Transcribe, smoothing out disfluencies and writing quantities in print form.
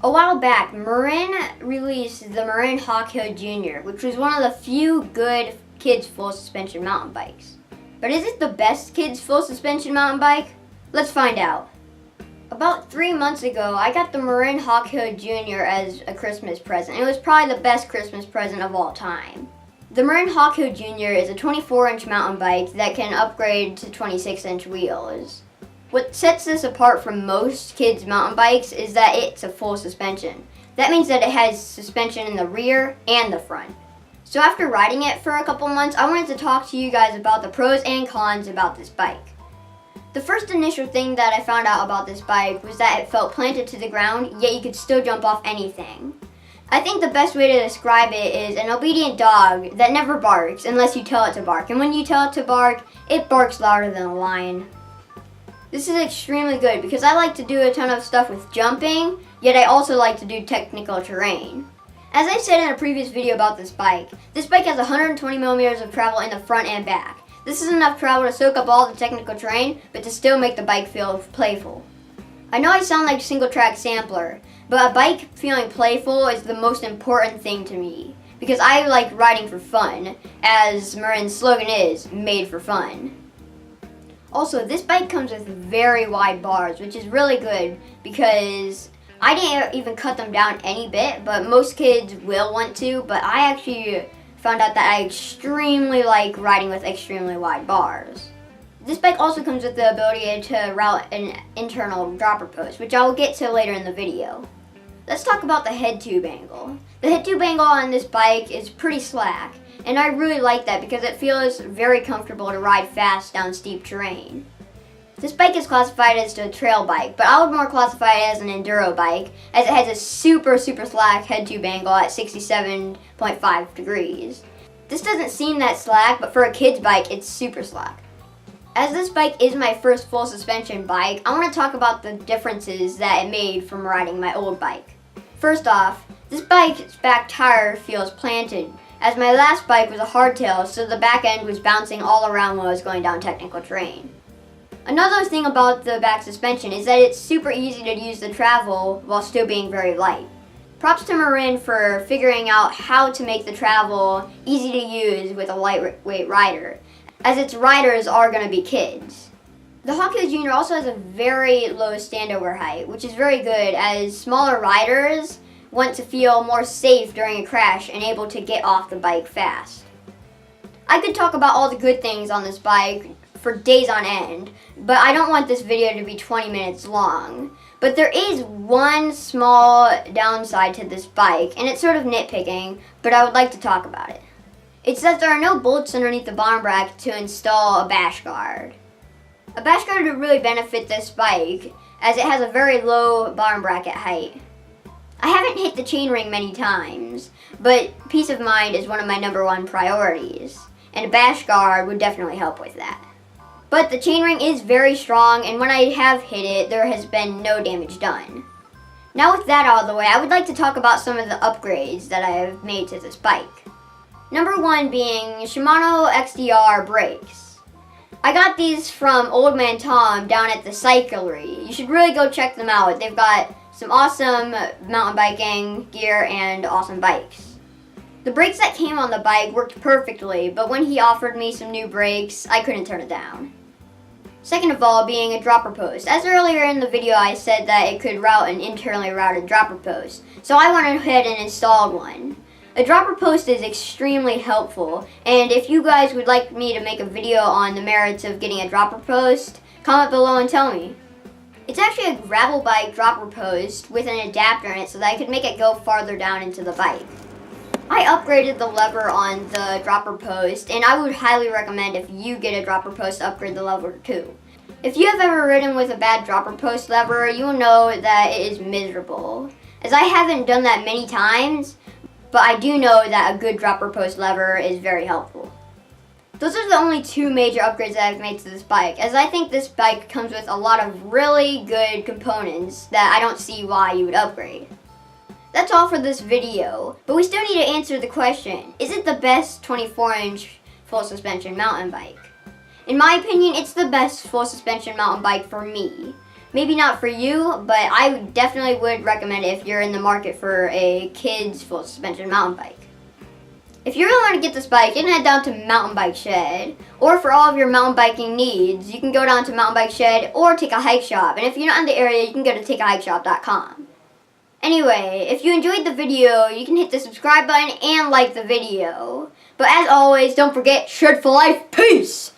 A while back, Marin released the Marin Hawk Hill Jr., which was one of the few good kids full suspension mountain bikes. But is it the best kids full suspension mountain bike? Let's find out. About 3 months ago, I got the Marin Hawk Hill Jr. as a Christmas present. It was probably the best Christmas present of all time. The Marin Hawk Hill Jr. is a 24-inch mountain bike that can upgrade to 26-inch wheels. What sets this apart from most kids' mountain bikes is that it's a full suspension. That means that it has suspension in the rear and the front. So after riding it for a couple months, I wanted to talk to you guys about the pros and cons about this bike. The first initial thing that I found out about this bike was that it felt planted to the ground, yet you could still jump off anything. I think the best way to describe it is an obedient dog that never barks unless you tell it to bark. And when you tell it to bark, it barks louder than a lion. This is extremely good because I like to do a ton of stuff with jumping, yet I also like to do technical terrain. As I said in a previous video about this bike has 120 millimeters of travel in the front and back. This is enough travel to soak up all the technical terrain, but to still make the bike feel playful. I know I sound like a single track sampler, but a bike feeling playful is the most important thing to me, because I like riding for fun, as Marin's slogan is, made for fun. Also, this bike comes with very wide bars, which is really good because I didn't even cut them down any bit, but most kids will want to, but I actually found out that I extremely like riding with extremely wide bars. This bike also comes with the ability to route an internal dropper post, which I will get to later in the video. Let's talk about the head tube angle. The head tube angle on this bike is pretty slack, and I really like that because it feels very comfortable to ride fast down steep terrain. This bike is classified as a trail bike, but I would more classify it as an enduro bike, as it has a super slack head tube angle at 67.5 degrees. This doesn't seem that slack, but for a kid's bike, it's super slack. As this bike is my first full suspension bike, I want to talk about the differences that it made from riding my old bike. First off, this bike's back tire feels planted, as my last bike was a hardtail, so the back end was bouncing all around when I was going down technical terrain. Another thing about the back suspension is that it's super easy to use to travel while still being very light. Props to Marin for figuring out how to make the travel easy to use with a lightweight rider, as its riders are going to be kids. The Hawk Hill Jr. also has a very low standover height, which is very good as smaller riders want to feel more safe during a crash and able to get off the bike fast. I could talk about all the good things on this bike for days on end, but I don't want this video to be 20 minutes long. But there is one small downside to this bike, and it's sort of nitpicking, but I would like to talk about it. It's that there are no bolts underneath the bottom bracket to install a bash guard. A bash guard would really benefit this bike, as it has a very low bottom bracket height. I haven't hit the chainring many times, but peace of mind is one of my #1 priorities, and a bash guard would definitely help with that. But the chainring is very strong, and when I have hit it, there has been no damage done. Now with that out of the way, I would like to talk about some of the upgrades that I have made to this bike. #1 being Shimano XDR brakes. I got these from Old Man Tom down at the cyclery. You should really go check them out. They've got some awesome mountain biking gear and awesome bikes. The brakes that came on the bike worked perfectly, but when he offered me some new brakes, I couldn't turn it down. Second of all, being a dropper post. As earlier in the video I said that it could route an internally routed dropper post, so I went ahead and installed one. A dropper post is extremely helpful, and if you guys would like me to make a video on the merits of getting a dropper post, comment below and tell me. It's actually a gravel bike dropper post with an adapter in it so that I could make it go farther down into the bike. I upgraded the lever on the dropper post, and I would highly recommend if you get a dropper post to upgrade the lever too. If you have ever ridden with a bad dropper post lever, you will know that it is miserable. As I haven't done that many times, but I do know that a good dropper post lever is very helpful. Those are the only 2 major upgrades that I've made to this bike, as I think this bike comes with a lot of really good components that I don't see why you would upgrade. That's all for this video, but we still need to answer the question, is it the best 24-inch full suspension mountain bike? In my opinion, it's the best full suspension mountain bike for me. Maybe not for you, but I definitely would recommend it if you're in the market for a kid's full suspension mountain bike. If you really want to get this bike, you can head down to Mountain Bike Shed, or for all of your mountain biking needs, you can go down to Mountain Bike Shed or Take a Hike Shop. And if you're not in the area, you can go to takeahikeshop.com. Anyway, if you enjoyed the video, you can hit the subscribe button and like the video. But as always, don't forget, Shred for Life, peace!